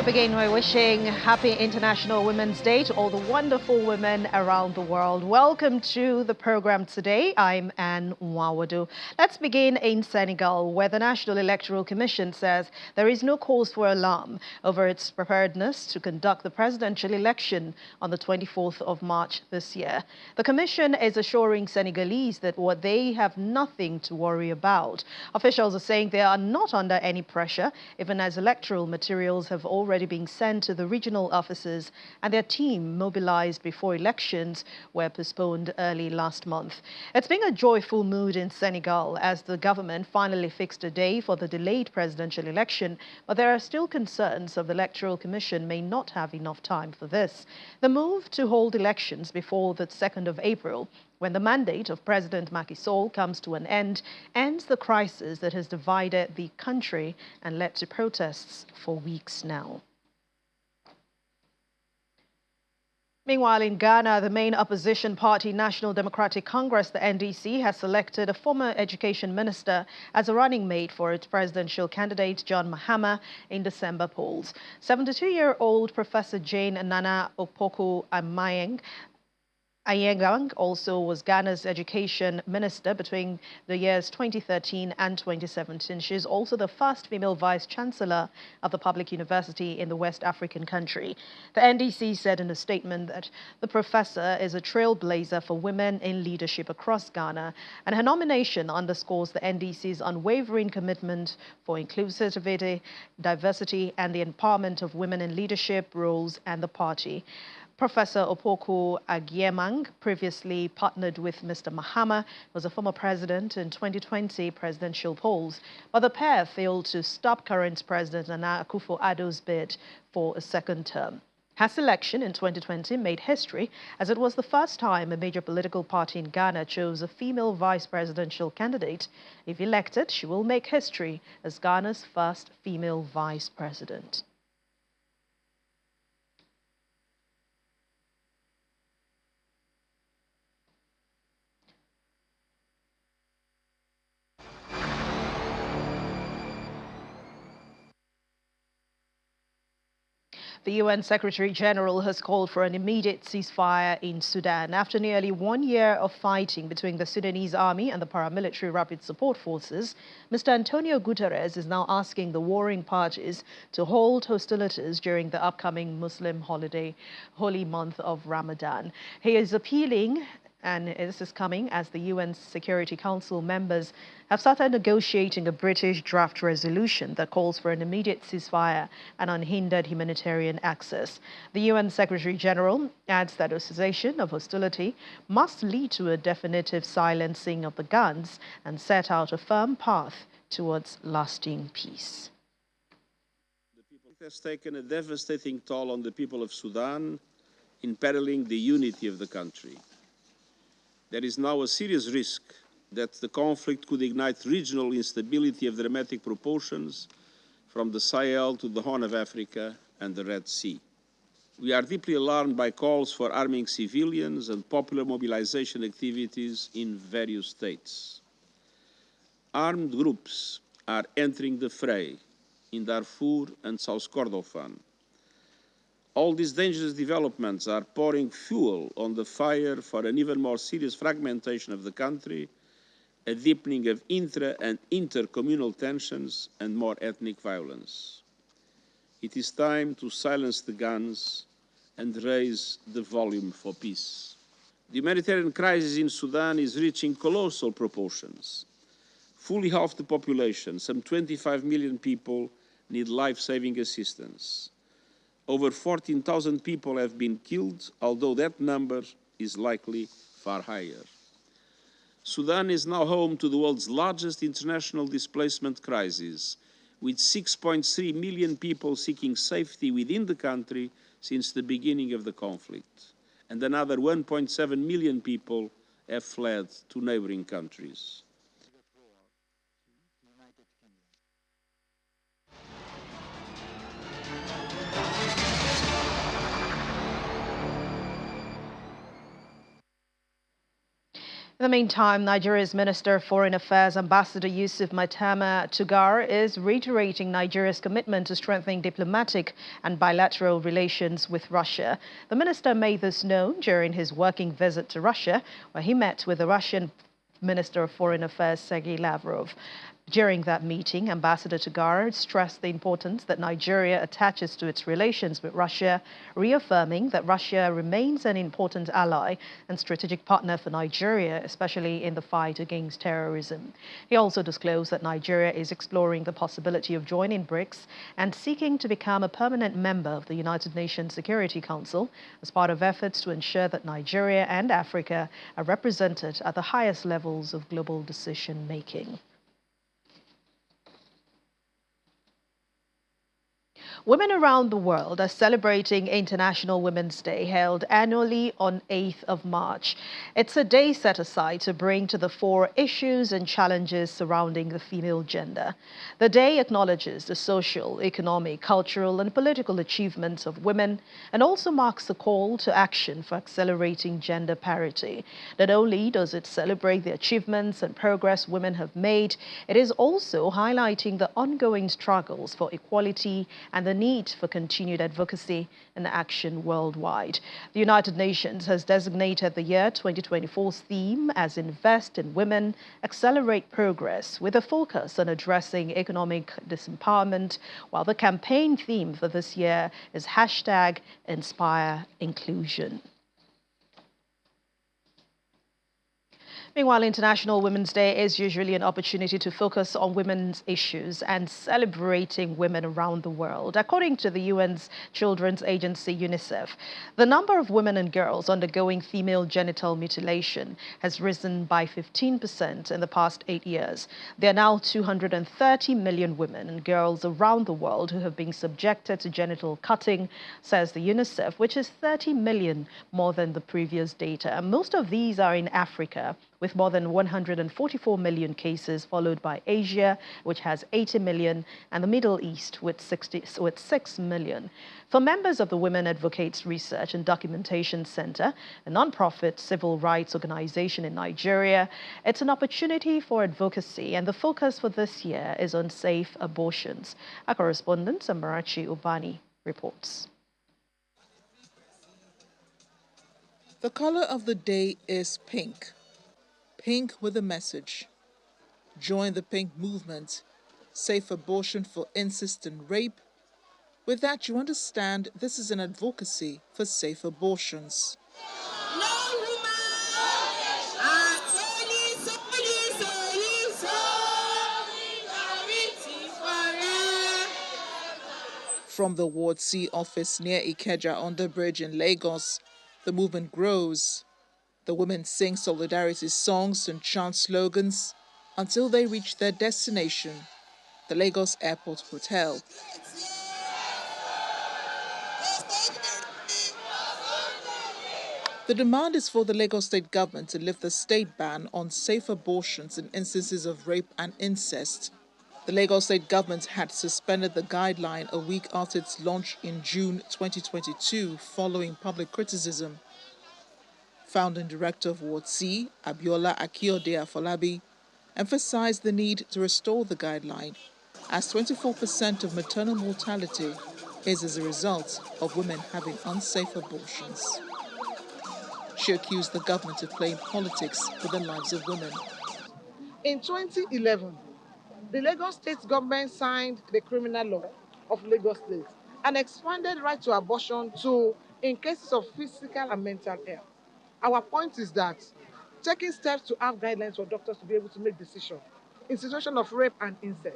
to begin by wishing happy International Women's Day to all the wonderful women around the world. Welcome to the program today. I'm Anne Nwawadu. Let's begin in Senegal, where the National Electoral Commission says there is no cause for alarm over its preparedness to conduct the presidential election on the 24th of March this year. The Commission is assuring Senegalese that they have nothing to worry about. Officials are saying they are not under any pressure, even as electoral materials have already been sent to the regional offices and their team mobilized before elections were postponed early last month. It's been a joyful mood in Senegal as the government finally fixed a day for the delayed presidential election, but there are still concerns of the Electoral Commission may not have enough time for this. The move to hold elections before the 2nd of April, when the mandate of President Macky Sall comes to an end, ends the crisis that has divided the country and led to protests for weeks now. Meanwhile, in Ghana, the main opposition party, National Democratic Congress, the NDC, has selected a former education minister as a running mate for its presidential candidate, John Mahama, in December polls. 72-year-old Professor Jane Nana Opoku-Ayengang also was Ghana's education minister between the years 2013 and 2017. She is also the first female vice-chancellor of the public university in the West African country. The NDC said in a statement that the professor is a trailblazer for women in leadership across Ghana, and her nomination underscores the NDC's unwavering commitment for inclusivity, diversity, and the empowerment of women in leadership roles and the party. Professor Opoku-Ayengang previously partnered with Mr. Mahama, was a former president in 2020 presidential polls, but the pair failed to stop current President Nana Akufo-Addo's bid for a second term. Her selection in 2020 made history, as it was the first time a major political party in Ghana chose a female vice presidential candidate. If elected, she will make history as Ghana's first female vice president. The UN Secretary-General has called for an immediate ceasefire in Sudan. After nearly 1 year of fighting between the Sudanese army and the paramilitary rapid support forces, Mr. Antonio Guterres is now asking the warring parties to hold hostilities during the upcoming Muslim holy month of Ramadan. He is appealing, and this is coming as the UN Security Council members have started negotiating a British draft resolution that calls for an immediate ceasefire and unhindered humanitarian access. The UN Secretary-General adds that a cessation of hostility must lead to a definitive silencing of the guns and set out a firm path towards lasting peace. It has taken a devastating toll on the people of Sudan, imperiling the unity of the country. There is now a serious risk that the conflict could ignite regional instability of dramatic proportions from the Sahel to the Horn of Africa and the Red Sea. We are deeply alarmed by calls for arming civilians and popular mobilization activities in various states. Armed groups are entering the fray in Darfur and South Kordofan. All these dangerous developments are pouring fuel on the fire for an even more serious fragmentation of the country, a deepening of intra- and intercommunal tensions, and more ethnic violence. It is time to silence the guns and raise the volume for peace. The humanitarian crisis in Sudan is reaching colossal proportions. Fully half the population, some 25 million people, need life-saving assistance. Over 14,000 people have been killed, although that number is likely far higher. Sudan is now home to the world's largest international displacement crisis, with 6.3 million people seeking safety within the country since the beginning of the conflict, and another 1.7 million people have fled to neighboring countries. In the meantime, Nigeria's Minister of Foreign Affairs, Ambassador Yusuf Maitama Tugar, is reiterating Nigeria's commitment to strengthening diplomatic and bilateral relations with Russia. The minister made this known during his working visit to Russia, where he met with the Russian Minister of Foreign Affairs, Sergei Lavrov. During that meeting, Ambassador Tugar stressed the importance that Nigeria attaches to its relations with Russia, reaffirming that Russia remains an important ally and strategic partner for Nigeria, especially in the fight against terrorism. He also disclosed that Nigeria is exploring the possibility of joining BRICS and seeking to become a permanent member of the United Nations Security Council as part of efforts to ensure that Nigeria and Africa are represented at the highest levels of global decision-making. Women around the world are celebrating International Women's Day, held annually on 8th of March. It's a day set aside to bring to the fore issues and challenges surrounding the female gender. The day acknowledges the social, economic, cultural, and political achievements of women and also marks a call to action for accelerating gender parity. Not only does it celebrate the achievements and progress women have made, it is also highlighting the ongoing struggles for equality and the need for continued advocacy and action worldwide. The United Nations has designated the year 2024's theme as Invest in Women, Accelerate Progress, with a focus on addressing economic disempowerment, while the campaign theme for this year is hashtag Inspire Inclusion. Meanwhile, International Women's Day is usually an opportunity to focus on women's issues and celebrating women around the world. According to the UN's children's agency, UNICEF, the number of women and girls undergoing female genital mutilation has risen by 15% in the past 8 years. There are now 230 million women and girls around the world who have been subjected to genital cutting, says the UNICEF, which is 30 million more than the previous data. And most of these are in Africa, with more than 144 million cases, followed by Asia, which has 80 million, and the Middle East with 6 million. For members of the Women Advocates Research and Documentation Center, a non-profit civil rights organization in Nigeria, it's an opportunity for advocacy, and the focus for this year is on safe abortions. Our correspondent, Amarachi Ubani, reports. The color of the day is pink. Pink with a message. Join the pink movement. Safe abortion for incest and rape. With that, you understand this is an advocacy for safe abortions. From the Ward C office near Ikeja Underbridge in Lagos, the movement grows. The women sing solidarity songs and chant slogans until they reach their destination, the Lagos Airport Hotel. The demand is for the Lagos State government to lift the state ban on safe abortions in instances of rape and incest. The Lagos State government had suspended the guideline a week after its launch in June 2022 following public criticism. Founding director of Ward C, Abiola Akiode Afolabi, emphasized the need to restore the guideline, as 24% of maternal mortality is as a result of women having unsafe abortions. She accused the government of playing politics with the lives of women. In 2011, the Lagos State government signed the criminal law of Lagos State and expanded right to abortion to in cases of physical and mental health. Our point is that taking steps to have guidelines for doctors to be able to make decisions in situation of rape and incest,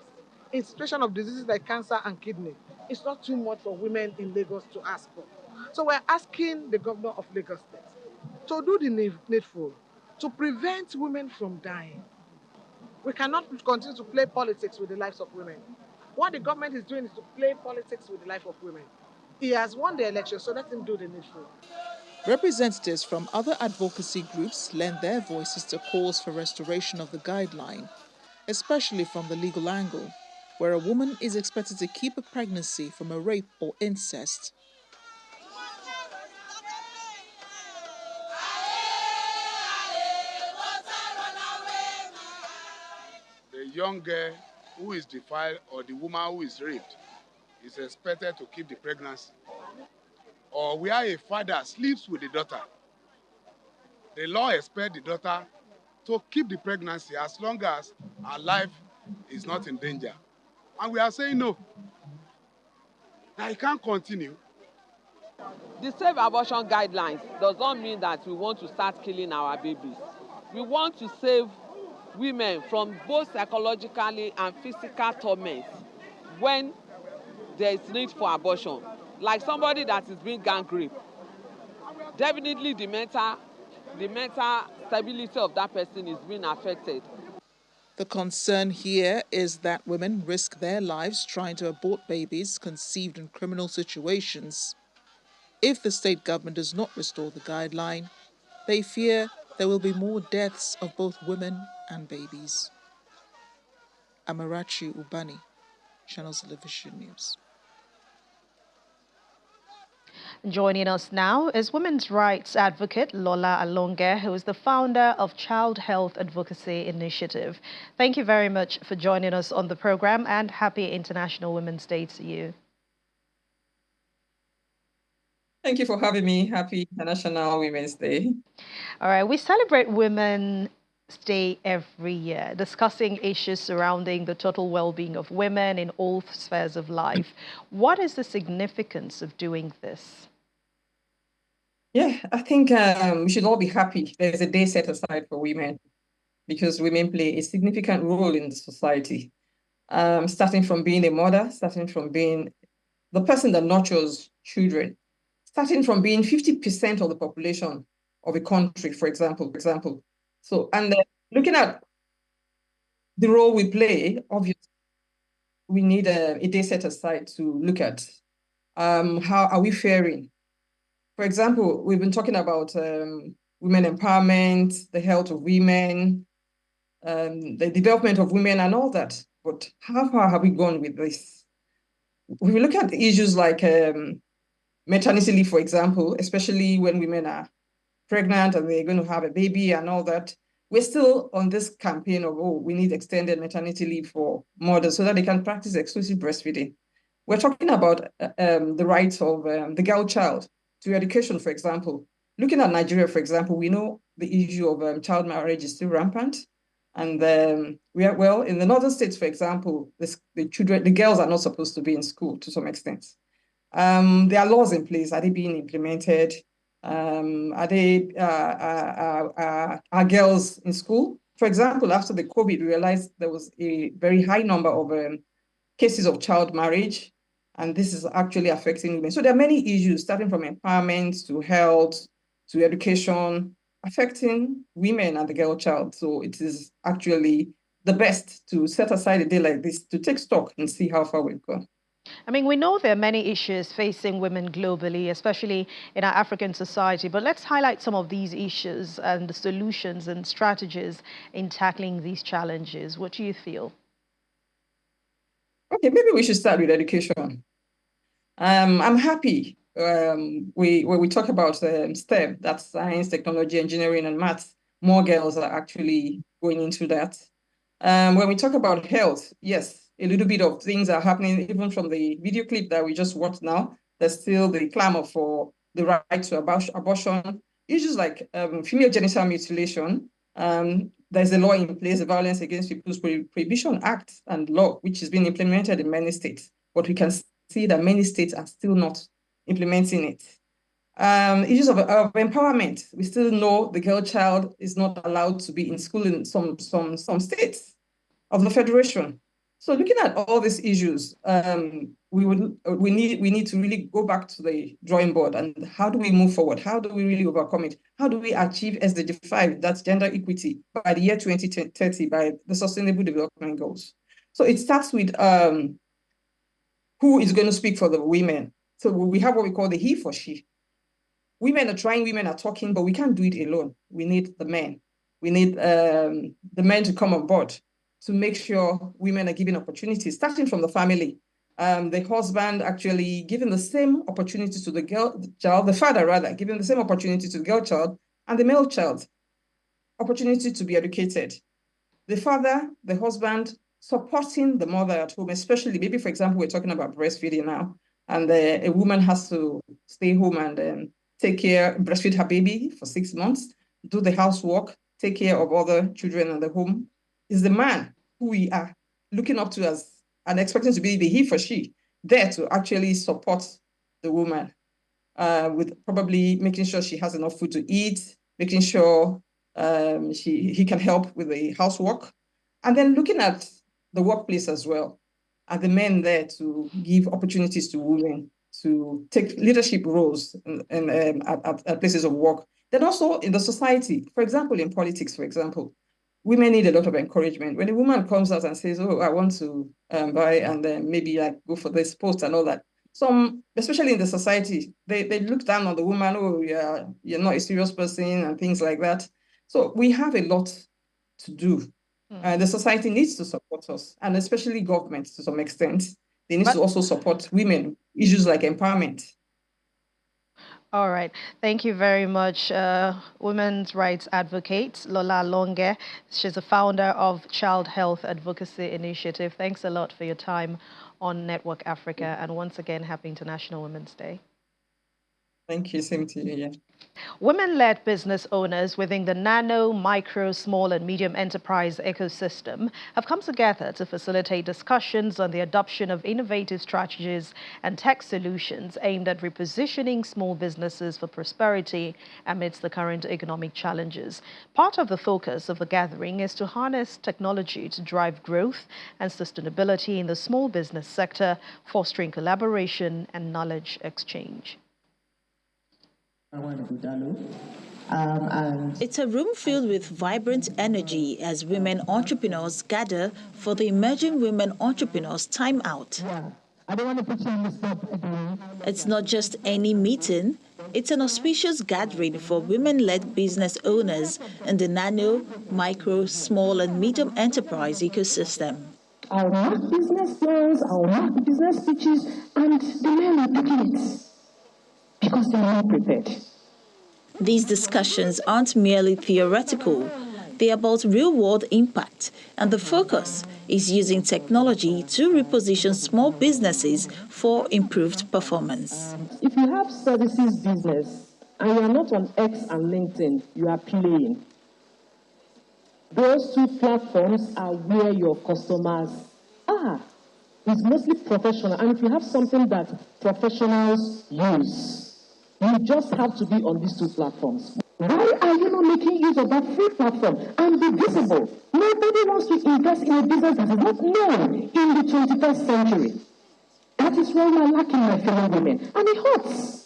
in situation of diseases like cancer and kidney, it's not too much for women in Lagos to ask for. So we're asking the governor of Lagos State to do the needful to prevent women from dying. We cannot continue to play politics with the lives of women. What the government is doing is to play politics with the life of women. He has won the election, so let him do the needful. Representatives from other advocacy groups lend their voices to calls for restoration of the guideline, especially from the legal angle, where a woman is expected to keep a pregnancy from a rape or incest. young girl who is defiled or the woman who is raped is expected to keep the pregnancy. Or where a father sleeps with the daughter, the law expects the daughter to keep the pregnancy as long as her life is not in danger. And we are saying no. Now it can't continue. The safe abortion guidelines does not mean that we want to start killing our babies. We want to save women from both psychologically and physical torments when there is need for abortion. Like somebody that is being gang raped, definitely the mental stability of that person is being affected. The concern here is that women risk their lives trying to abort babies conceived in criminal situations. If the state government does not restore the guideline, they fear there will be more deaths of both women and babies. Amarachi Ubani, Channels Television News. Joining us now is women's rights advocate Lola Alonge, who is the founder of Child Health Advocacy Initiative. Thank you very much for joining us on the program, and happy International Women's Day to you. Thank you for having me. Happy International Women's Day. All right, we celebrate Women's Day every year, discussing issues surrounding the total well-being of women in all spheres of life. What is the significance of doing this? Yeah, I think we should all be happy there's a day set aside for women, because women play a significant role in the society, starting from being a mother, starting from being the person that nurtures children, starting from being 50% of the population of a country, for example. So, and looking at the role we play, obviously, we need a day set aside to look at how are we faring. For example, we've been talking about women empowerment, the health of women, the development of women and all that. But how far have we gone with this? When we look at issues like maternity leave, for example, especially when women are pregnant and they're going to have a baby and all that, we're still on this campaign of, oh, we need extended maternity leave for mothers so that they can practice exclusive breastfeeding. We're talking about the rights of the girl child to education, for example. Looking at Nigeria, for example, we know the issue of child marriage is still rampant. And well, in the northern states, for example, the girls are not supposed to be in school to some extent. There are laws in place. Are they being implemented? Are girls in school? For example, after the COVID, we realized there was a very high number of cases of child marriage, and this is actually affecting women. So there are many issues, starting from empowerment to health to education, affecting women and the girl child. So it is actually the best to set aside a day like this to take stock and see how far we've gone. I mean, we know there are many issues facing women globally, especially in our African society, but let's highlight some of these issues and the solutions and strategies in tackling these challenges. What do you feel? Okay, maybe we should start with education. I'm happy when we talk about STEM, that's science, technology, engineering, and maths, more girls are actually going into that. When we talk about health, yes, a little bit of things are happening, even from the video clip that we just watched now. There's still the clamor for the right to abortion. Issues like female genital mutilation. There's a law in place, the Violence Against People's Prohibition Act and law, which is being implemented in many states. But we can see that many states are still not implementing it. Issues of empowerment. We still know the girl child is not allowed to be in school in some states of the Federation. So looking at all these issues, we need to really go back to the drawing board and how do we move forward? How do we really overcome it? How do we achieve SDG 5, that's gender equity, by the year 2030, by the Sustainable Development Goals? So it starts with who is going to speak for the women. So we have what we call the he for she. Women are trying, women are talking, but we can't do it alone. We need the men. We need the men to come on board to make sure women are given opportunities, starting from the family. The husband actually giving the same opportunity to the girl child, the father rather, giving the same opportunity to the girl child and the male child, opportunity to be educated. The father, the husband, supporting the mother at home, especially maybe, for example, we're talking about breastfeeding now, and a woman has to stay home and breastfeed her baby for 6 months, do the housework, take care of other children in the home. Is the man who we are looking up to as and expecting to be the he for she there to actually support the woman with probably making sure she has enough food to eat, making sure he can help with the housework, and then looking at the workplace as well, are the men there to give opportunities to women to take leadership roles at places of work. Then also in the society, for example, in politics, for example, women need a lot of encouragement. When a woman comes out and says, oh, I want to buy and then maybe like go for this post and all that, some, especially in the society, they look down on the woman, oh, yeah, you're not a serious person and things like that. So we have a lot to do. The society needs to support us, and especially governments to some extent. They need to also support women, issues like empowerment. All right. Thank you very much, women's rights advocate Lola Longe. She's the founder of Child Health Advocacy Initiative. Thanks a lot for your time on Network Africa. And once again, happy International Women's Day. Thank you. Same to you. Yeah. Women-led business owners within the nano, micro, small and medium enterprise ecosystem have come together to facilitate discussions on the adoption of innovative strategies and tech solutions aimed at repositioning small businesses for prosperity amidst the current economic challenges. Part of the focus of the gathering is to harness technology to drive growth and sustainability in the small business sector, fostering collaboration and knowledge exchange. It's a room filled with vibrant energy as women entrepreneurs gather for the Emerging Women Entrepreneurs Time Out. It's not just any meeting, it's an auspicious gathering for women-led business owners in the nano, micro, small and medium enterprise ecosystem. I'll mark business plans, I'll mark business pitches, and the men are taking it because they're not prepared. These discussions aren't merely theoretical. They're about real-world impact, and the focus is using technology to reposition small businesses for improved performance. If you have services business and you are not on X and LinkedIn, you are playing. Those two platforms are where your customers are. It's mostly professional, and if you have something that professionals use, you just have to be on these two platforms. Why are you not making use of that free platform and be visible? Nobody wants to invest in a business that is not known in the 21st century. That is why we are lacking, my fellow women, and it hurts.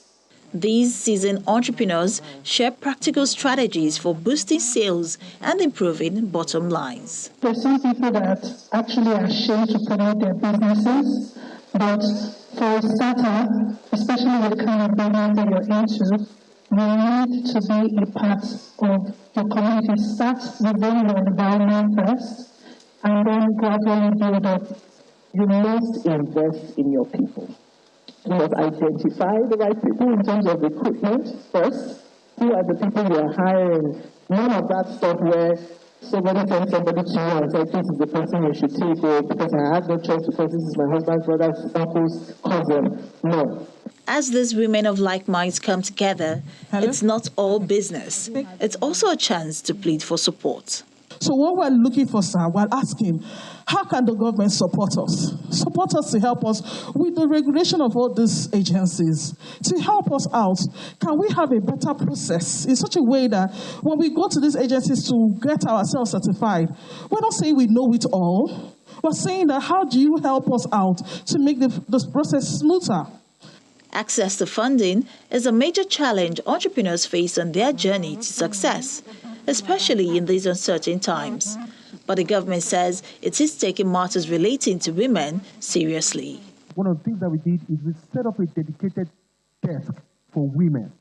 These seasoned entrepreneurs share practical strategies for boosting sales and improving bottom lines. There are some people that actually are ashamed to promote their businesses, but for a startup, especially with the kind of business that you're into, you need to be a part of your community. Start within your environment first, and then gradually build up. You must invest in your people. You must identify the right people in terms of recruitment first. Who are the people you are hiring? None of that stuff where somebody sends somebody to you and says, this is the person you should take, or because I have no choice because this is my husband's brother's uncle's cousin. No. As these women of like minds come together, it's not all business. It's also a chance to plead for support. So what we're looking for, sir, we're asking, how can the government support us? Support us to help us with the regulation of all these agencies, to help us out. Can we have a better process in such a way that when we go to these agencies to get ourselves certified, we're not saying we know it all. We're saying that how do you help us out to make this process smoother? Access to funding is a major challenge entrepreneurs face on their journey to success, especially in these uncertain times. But the government says it is taking matters relating to women seriously. One of the things that we did is we set up a dedicated desk for women.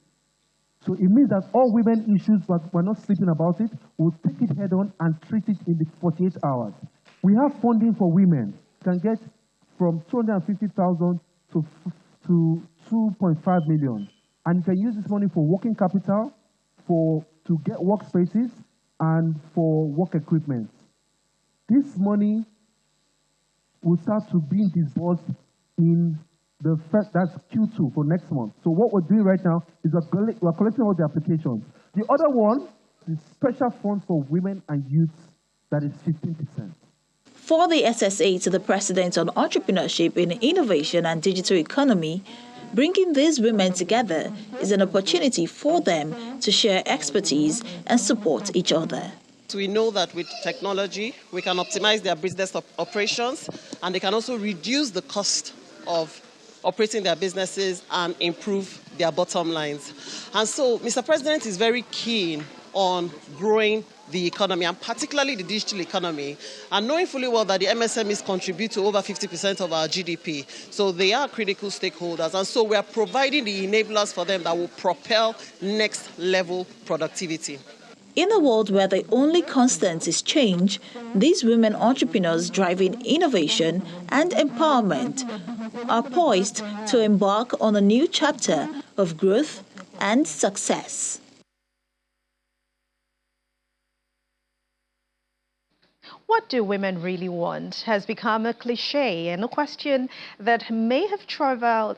So it means that all women issues, but we're not sleeping about it, we'll take it head on and treat it in the 48 hours. We have funding for women. You can get from 250,000 to 2.5 million. And you can use this money for working capital, to get workspaces, and for work equipment. This money will start to be disbursed in the first, that's Q2 for next month. So what we're doing right now is we're collecting all the applications. The other one is special funds for women and youth, that is 15%. For the SSA to the President on Entrepreneurship in Innovation and Digital Economy, bringing these women together is an opportunity for them to share expertise and support each other. We know that with technology, we can optimize their business operations, and they can also reduce the cost of operating their businesses and improve their bottom lines. And so Mr. President is very keen on growing the economy, and particularly the digital economy, and knowing fully well that the MSMEs contribute to over 50% of our GDP. So they are critical stakeholders, and so we are providing the enablers for them that will propel next level productivity. In a world where the only constant is change, these women entrepreneurs driving innovation and empowerment are poised to embark on a new chapter of growth and success. What do women really want has become a cliche and a question that may have traveled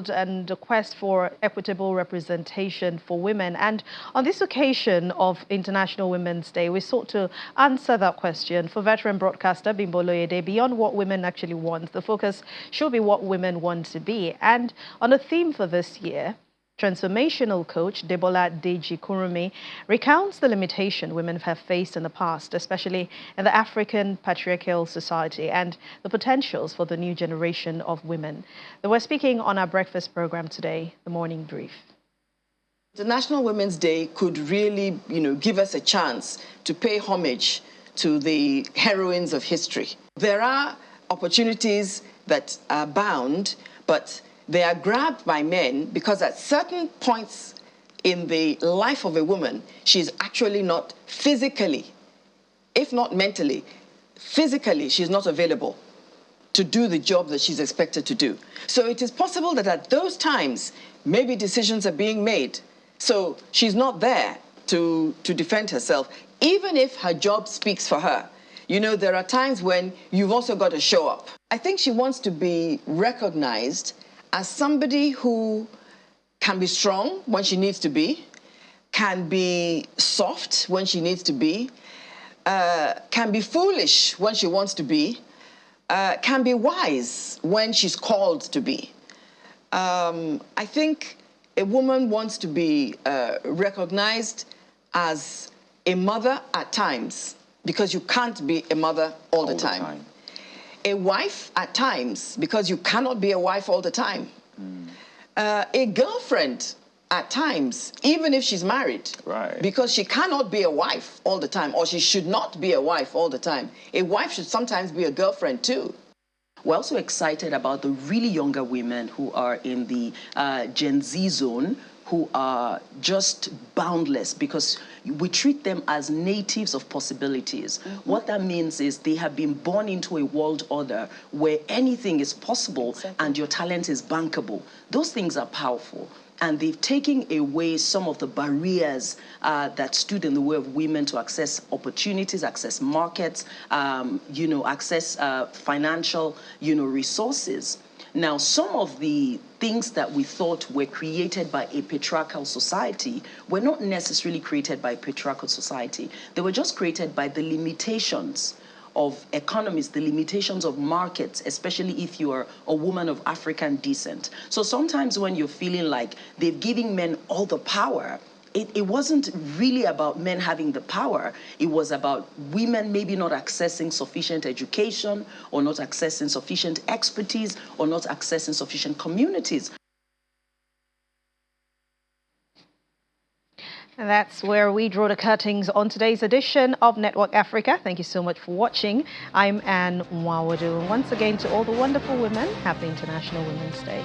and a quest for equitable representation for women. And on this occasion of International Women's Day, we sought to answer that question for veteran broadcaster Bimbo Loyede. Beyond what women actually want, the focus should be what women want to be. And on a theme for this year, transformational coach Debola Deji Kurumi recounts the limitation women have faced in the past, especially in the African patriarchal society, and the potentials for the new generation of women. They were speaking on our breakfast program today, The Morning Brief. International Women's Day could really, give us a chance to pay homage to the heroines of history. There are opportunities that abound, but they are grabbed by men because at certain points in the life of a woman, she's actually not physically, if not mentally, physically, she's not available to do the job that she's expected to do. So it is possible that at those times, maybe decisions are being made. So she's not there to defend herself, even if her job speaks for her. There are times when you've also got to show up. I think she wants to be recognized as somebody who can be strong when she needs to be, can be soft when she needs to be, can be foolish when she wants to be, can be wise when she's called to be. I think a woman wants to be recognized as a mother at times, because you can't be a mother all the time. A wife at times, because you cannot be a wife all the time. A girlfriend at times, even if she's married, because she cannot be a wife all the time, or she should not be a wife all the time. A wife should sometimes be a girlfriend too. We're also excited about the really younger women who are in the Gen Z zone, who are just boundless because we treat them as natives of possibilities. Mm-hmm. What that means is they have been born into a world order where anything is possible and your talent is bankable. Those things are powerful. And they've taken away some of the barriers that stood in the way of women to access opportunities, access markets, access financial, resources. Now, some of the things that we thought were created by a patriarchal society were not necessarily created by a patriarchal society. They were just created by the limitations of economies, the limitations of markets, especially if you are a woman of African descent. So sometimes when you're feeling like they're giving men all the power, it wasn't really about men having the power. It was about women maybe not accessing sufficient education, or not accessing sufficient expertise, or not accessing sufficient communities. And that's where we draw the curtains on today's edition of Network Africa. Thank you so much for watching. I'm Anne Mwawadu. And once again, to all the wonderful women, happy International Women's Day.